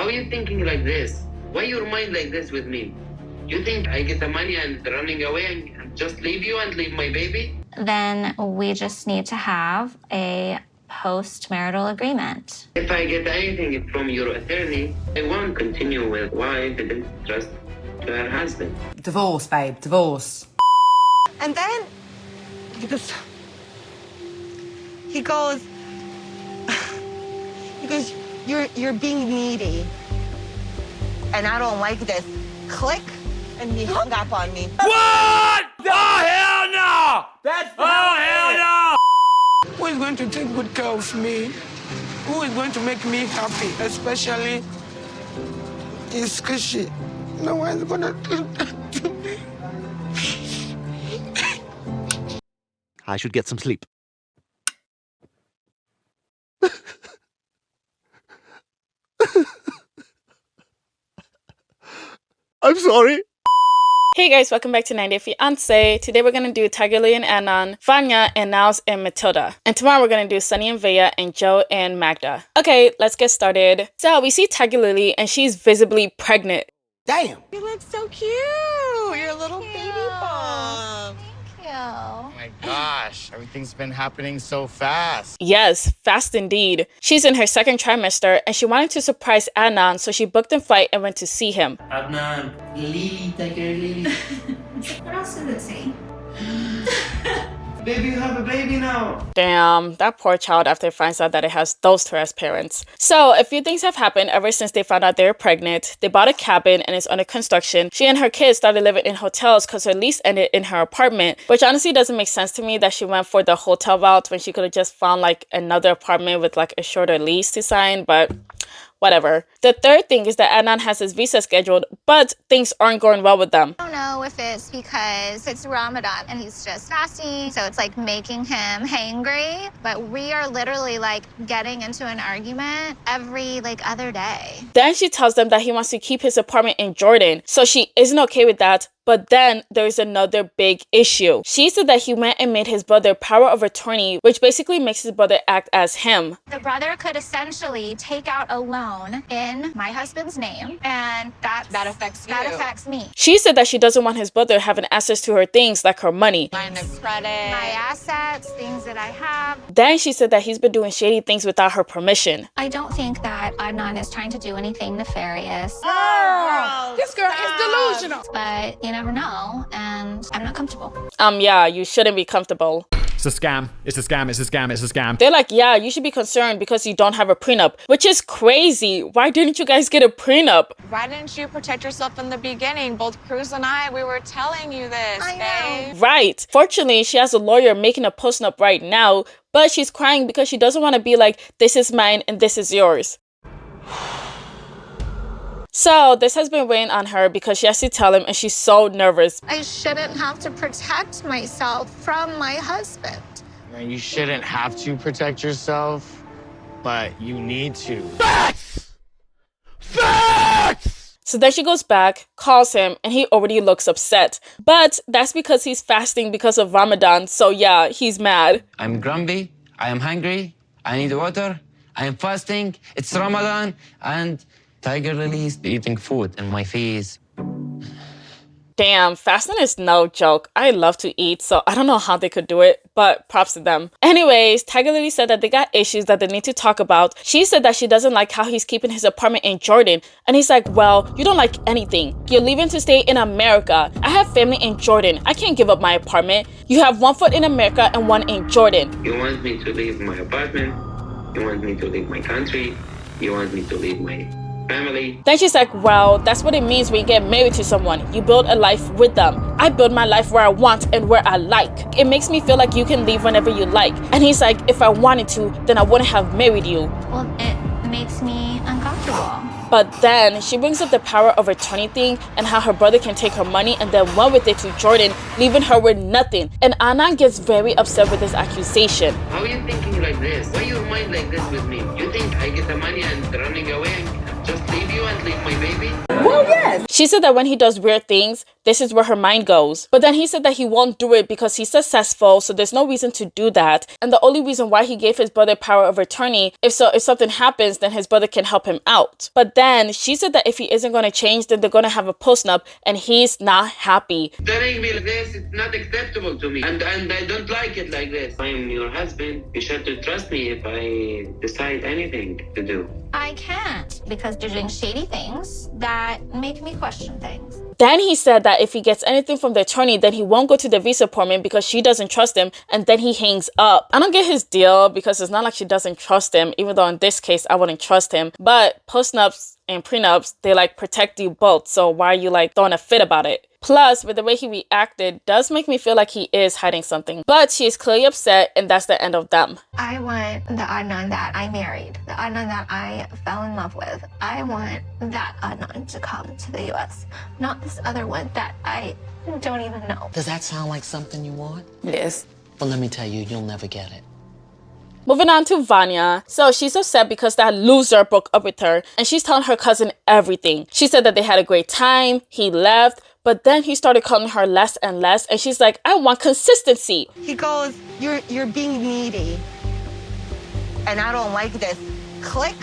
are you thinking like this? Why your mind like this with me? You think I get the money and running away and just leave you and leave my baby? Then we just need to have a post-marital agreement. If I get anything from your attorney, I won't continue with why I didn't trust to her husband. Divorce, babe, divorce. And then he goes, you're being needy. And I don't like this. Click, and he hung up on me. What? Oh, hell no! Hell no! Who is going to take good care of me? Who is going to make me happy, especially is Kishi? No one's gonna do that to me. I should get some sleep. I'm sorry. Hey guys, welcome back to 90 Day Fiance. Today we're gonna do Tigerlily and Adnan, Vanja and Niles and Matilda. And tomorrow we're gonna do Sunny and Vanja and Joe and Magda. Okay, let's get started. So we see Tigerlily and she's visibly pregnant. Damn. You look so cute. You're a little baby bump. Thank Oh my gosh, everything's been happening so fast. Yes, fast indeed. She's in her second trimester and she wanted to surprise Adnan, so she booked a flight and went to see him. Adnan, Lily, Tigerlily. What else does it say? Baby, you have a baby now. Damn, that poor child after it finds out that it has those two as parents. So, a few things have happened ever since they found out they were pregnant. They bought a cabin and it's under construction. She and her kids started living in hotels because her lease ended in her apartment, which honestly doesn't make sense to me that she went for the hotel route when she could have just found like another apartment with like a shorter lease to sign, but whatever. The third thing is that Adnan has his visa scheduled, but things aren't going well with them. I don't know if it's because it's Ramadan and he's just fasting, so it's like making him hangry. But we are literally like getting into an argument every like other day. Then she tells them that he wants to keep his apartment in Jordan, so she isn't okay with that. But then there's another big issue. She said that he went and made his brother power of attorney, which basically makes his brother act as him. The brother could essentially take out a loan in my husband's name, and that affects me. She said that she doesn't want his brother having access to her things like her money. Line of credit. My assets, things that I have. Then she said that he's been doing shady things without her permission. I don't think that Adnan is trying to do anything nefarious. This girl is delusional. But you never know, and I'm not comfortable. Yeah, you shouldn't be comfortable. It's a scam. It's a scam. It's a scam. It's a scam. They're like, yeah, you should be concerned because you don't have a prenup, which is crazy. Why didn't you guys get a prenup? Why didn't you protect yourself in the beginning? Both Cruz and I, we were telling you this, babe. Right. Fortunately, she has a lawyer making a post-nup right now, but she's crying because she doesn't want to be like, this is mine and this is yours. So this has been weighing on her because she has to tell him and she's so nervous. I shouldn't have to protect myself from my husband. You shouldn't have to protect yourself, but you need to. Facts! So then she goes back, calls him, and he already looks upset. But that's because he's fasting because of Ramadan, so yeah, he's mad. I'm grumpy. I am hungry. I need water. I am fasting. It's Ramadan. And Tigerlily is eating food in my face. Damn, fasting is no joke. I love to eat, so I don't know how they could do it, but props to them. Anyways, Tigerlily said that they got issues that they need to talk about. She said that she doesn't like how he's keeping his apartment in Jordan. And he's like, well, you don't like anything. You're leaving to stay in America. I have family in Jordan. I can't give up my apartment. You have one foot in America and one in Jordan. You want me to leave my apartment? You want me to leave my country? You want me to leave my family? Then she's like, well, that's what it means when you get married to someone. You build a life with them. I build my life where I want and where I like. It makes me feel like you can leave whenever you like. And he's like, if I wanted to, then I wouldn't have married you. Well, it makes me uncomfortable. But then she brings up the power of attorney thing and how her brother can take her money and then run with it to Jordan, leaving her with nothing. And Adnan gets very upset with this accusation. How are you thinking like this? Why your mind like this with me? You think I get the money and running away and just leave you and leave my baby? Well, yes. does. She said that when he does weird things, this is where her mind goes. But then he said that he won't do it because he's successful, so there's no reason to do that. And the only reason why he gave his brother power of attorney, if something happens, then his brother can help him out. But then she said that if he isn't going to change, then they're going to have a postnup, and he's not happy. Telling me like this is not acceptable to me. And I don't like it like this. I am your husband. You should to trust me if I decide anything to do. I can't because you're doing shady things that make me question things. Then he said that if he gets anything from the attorney, then he won't go to the visa appointment because she doesn't trust him, and then he hangs up. I don't get his deal because it's not like she doesn't trust him, even though in this case, I wouldn't trust him. But postnups and prenups, they like protect you both, so why are you like throwing a fit about it? Plus, with the way he reacted, does make me feel like he is hiding something. But she is clearly upset, and that's the end of them. I want the Adnan that I married, the Adnan that I fell in love with. I want that Adnan to come to the U.S., not this other one that I don't even know. Does that sound like something you want? Yes. Well, let me tell you, you'll never get it. Moving on to Vanya. So she's upset because that loser broke up with her, and she's telling her cousin everything. She said that they had a great time, he left, but then he started calling her less and less, and she's like, I want consistency. He goes, you're being needy, and I don't like this. Click,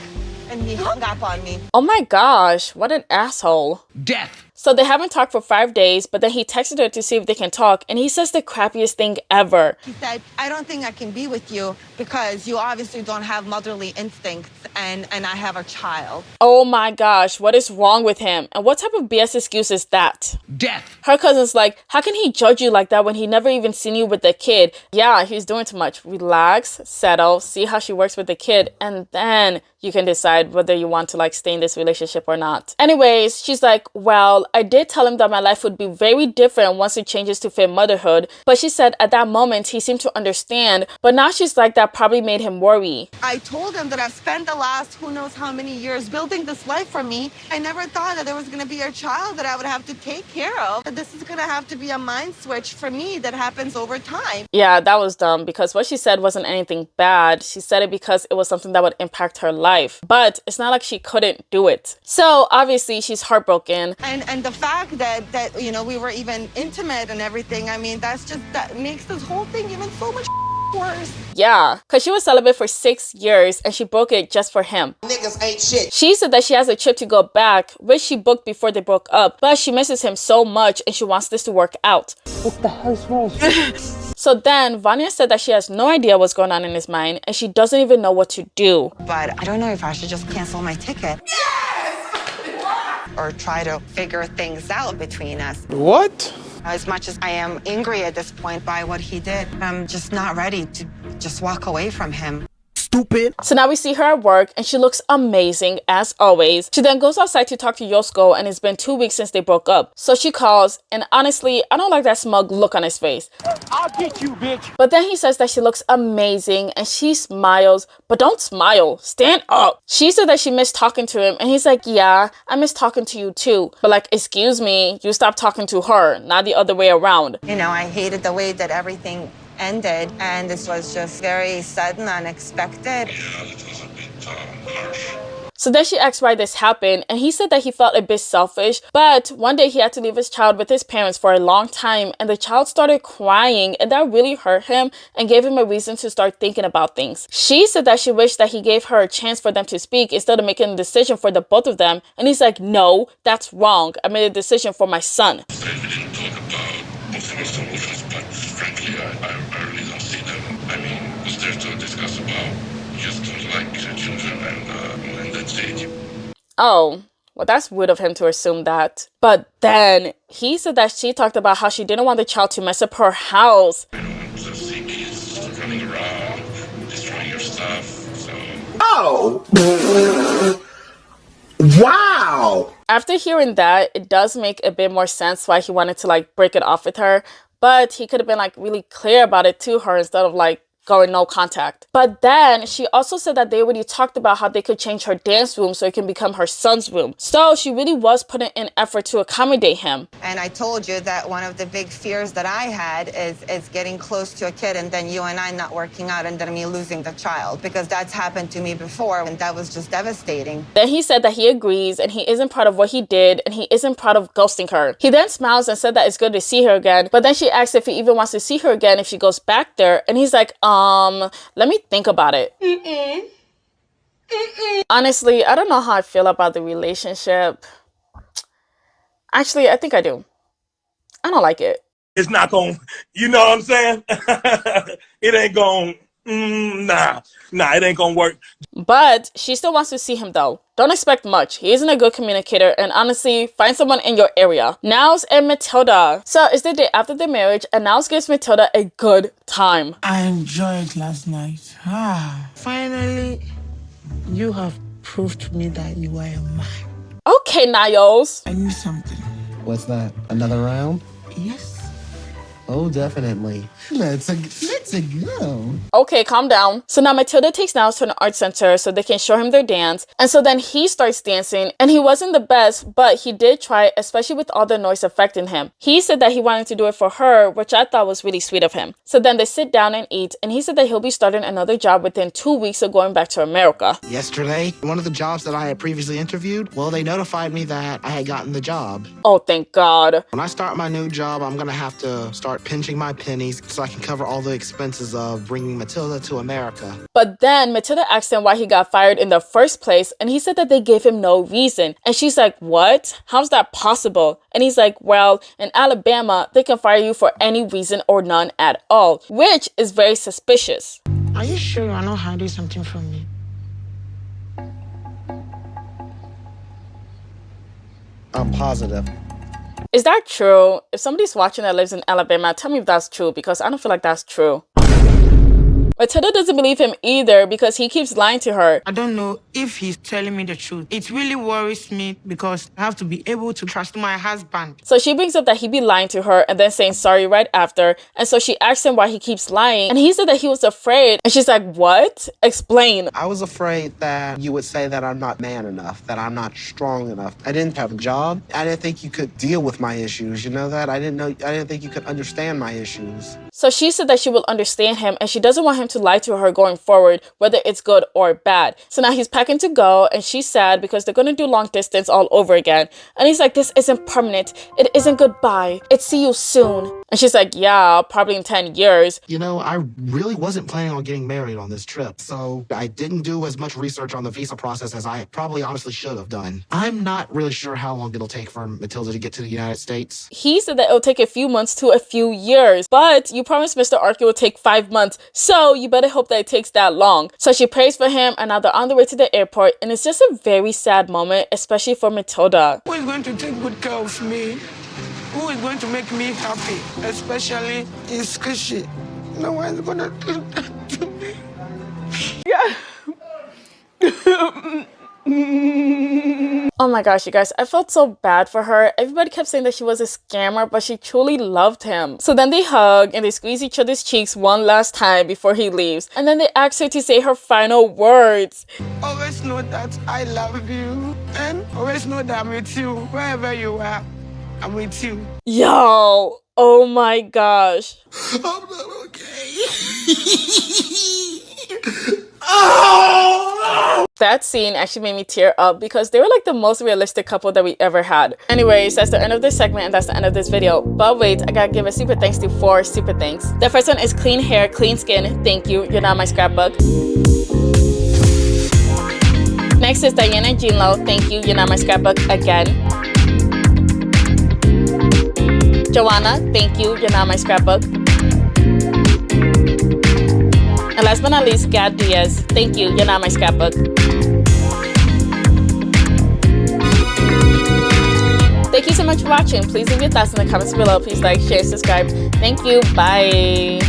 and he hung up on me. Oh my gosh, what an asshole. Death. So they haven't talked for 5 days, but then he texted her to see if they can talk, and he says the crappiest thing ever. He said, I don't think I can be with you because you obviously don't have motherly instincts, and I have a child. Oh my gosh, what is wrong with him? And what type of BS excuse is that? Death. Her cousin's like, how can he judge you like that when he never even seen you with the kid? Yeah, he's doing too much. Relax, settle, see how she works with the kid, and then you can decide whether you want to like stay in this relationship or not. Anyways, she's like, well, I did tell him that my life would be very different once it changes to fit motherhood. But she said at that moment, he seemed to understand. But now she's like, that probably made him worry. I told him that I've spent the last who knows how many years building this life for me. I never thought that there was going to be a child that I would have to take care of. That this is going to have to be a mind switch for me that happens over time. Yeah, that was dumb because what she said wasn't anything bad. She said it because it was something that would impact her life. But it's not like she couldn't do it. So obviously she's heartbroken. And the fact that you know, we were even intimate and everything, I mean, that makes this whole thing even so much worse. Yeah, because she was celibate for 6 years and she broke it just for him. Niggas ain't shit. She said that she has a trip to go back, which she booked before they broke up, but she misses him so much and she wants this to work out. What the hell's wrong? So then Vanya said that she has no idea what's going on in his mind and she doesn't even know what to do. But I don't know if I should just cancel my ticket. Or try to figure things out between us. What? As much as I am angry at this point by what he did, I'm just not ready to just walk away from him. Stupid. So now we see her at work and she looks amazing as always. She then goes outside to talk to Yosko and it's been 2 weeks since they broke up. So she calls and honestly, I don't like that smug look on his face. I'll get you, bitch. But then he says that she looks amazing and she smiles, but don't smile, stand up. She said that she missed talking to him and he's like, yeah, I miss talking to you too. But like, excuse me, you stopped talking to her, not the other way around. You know, I hated the way that everything ended, and this was just very sudden, unexpected. Yeah, it was a bit harsh. So then she asked why this happened, and he said that he felt a bit selfish, but one day he had to leave his child with his parents for a long time, and the child started crying, and that really hurt him and gave him a reason to start thinking about things. She said that she wished that he gave her a chance for them to speak instead of making a decision for the both of them, and he's like, no, that's wrong. I made a decision for my son. We didn't talk about possible solutions, but frankly, I really don't see them. I mean, who's there to discuss about? Just don't like children and that's it. Oh, well, that's weird of him to assume that. But then he said that she talked about how she didn't want the child to mess up her house. I don't want to see kids running around, destroying your stuff, so... Oh! Wow! After hearing that, it does make a bit more sense why he wanted to like break it off with her. But he could have been like really clear about it to her instead of like going no contact. But then she also said that they already talked about how they could change her dance room so it can become her son's room. So she really was putting in effort to accommodate him. And I told you that one of the big fears that I had is getting close to a kid and then you and I not working out and then me losing the child, because that's happened to me before and that was just devastating. Then he said that he agrees and he isn't proud of what he did and he isn't proud of ghosting her. He then smiles and said that it's good to see her again, but then she asks if he even wants to see her again if she goes back there, and he's like, let me think about it. Honestly, I don't know how I feel about the relationship. Actually, I think I do. I don't like it. It's not going, you know what I'm saying? It ain't going, nah, it ain't going to work. But she still wants to see him though. Don't expect much. He isn't a good communicator, and honestly, find someone in your area. Niles and Matilda. So it's the day after their marriage, and Niles gives Matilda a good time. I enjoyed last night. Finally, you have proved to me that you are a man. Okay, Niles. I need something. What's that? Another round? Yes. Oh, definitely. Let's go. Okay, calm down. So now Matilda takes Niles to an art center so they can show him their dance. And so then he starts dancing, and he wasn't the best, but he did try, especially with all the noise affecting him. He said that he wanted to do it for her, which I thought was really sweet of him. So then they sit down and eat, and he said that he'll be starting another job within 2 weeks of going back to America. Yesterday, one of the jobs that I had previously interviewed, well, they notified me that I had gotten the job. Oh, thank God. When I start my new job, I'm gonna have to start pinching my pennies so I can cover all the expenses of bringing Matilda to America. But then Matilda asked him why he got fired in the first place, and he said that they gave him no reason. And she's like, what? How's that possible? And he's like, well, in Alabama, they can fire you for any reason or none at all, which is very suspicious. Are you sure you are not hiding something from me? I'm positive. Is that true? If somebody's watching that lives in Alabama, tell me if that's true, because I don't feel like that's true. Matilda doesn't believe him either because he keeps lying to her. I don't know if he's telling me the truth. It really worries me because I have to be able to trust my husband. So she brings up that he be lying to her and then saying sorry right after. And so she asks him why he keeps lying. And he said that he was afraid. And she's like, what? Explain. I was afraid that you would say that I'm not man enough, that I'm not strong enough. I didn't have a job. I didn't think you could deal with my issues. You know that? I didn't think you could understand my issues. So she said that she will understand him and she doesn't want him to lie to her going forward, whether it's good or bad. So now he's packing to go and she's sad because they're going to do long distance all over again. And he's like, this isn't permanent. It isn't goodbye. It's see you soon. And she's like, yeah, probably in 10 years. You know, I really wasn't planning on getting married on this trip, so I didn't do as much research on the visa process as I probably honestly should have done. I'm not really sure how long it'll take for Matilda to get to the United States. He said that it'll take a few months to a few years, but you promised Mr. Ark it would take 5 months, so you better hope that it takes that long. So she prays for him, and now they're on the way to the airport, and it's just a very sad moment, especially for Matilda. Who is going to take good care of me? Who is going to make me happy? Especially in Squishy. No one's going to do that to me. Yeah. Oh my gosh, you guys, I felt so bad for her. Everybody kept saying that she was a scammer, but she truly loved him. So then they hug and they squeeze each other's cheeks one last time before he leaves. And then they ask her to say her final words. Always know that I love you. And always know that I'm with you. Wherever you are, I'm with you. Yo, oh my gosh. I'm not okay. Oh! That scene actually made me tear up because they were like the most realistic couple that we ever had. Anyways, that's the end of this segment and that's the end of this video. But wait, I gotta give a super thanks to 4 super thanks. The first one is clean hair, clean skin. Thank you. You're not my scrapbook. Next is Diana and Jeanlo. Thank you. You're not my scrapbook again. Joanna, thank you. You're not my scrapbook. And last but not least, Gad Diaz. Thank you. You're not my scrapbook. Thank you so much for watching. Please leave your thoughts in the comments below. Please like, share, subscribe. Thank you. Bye.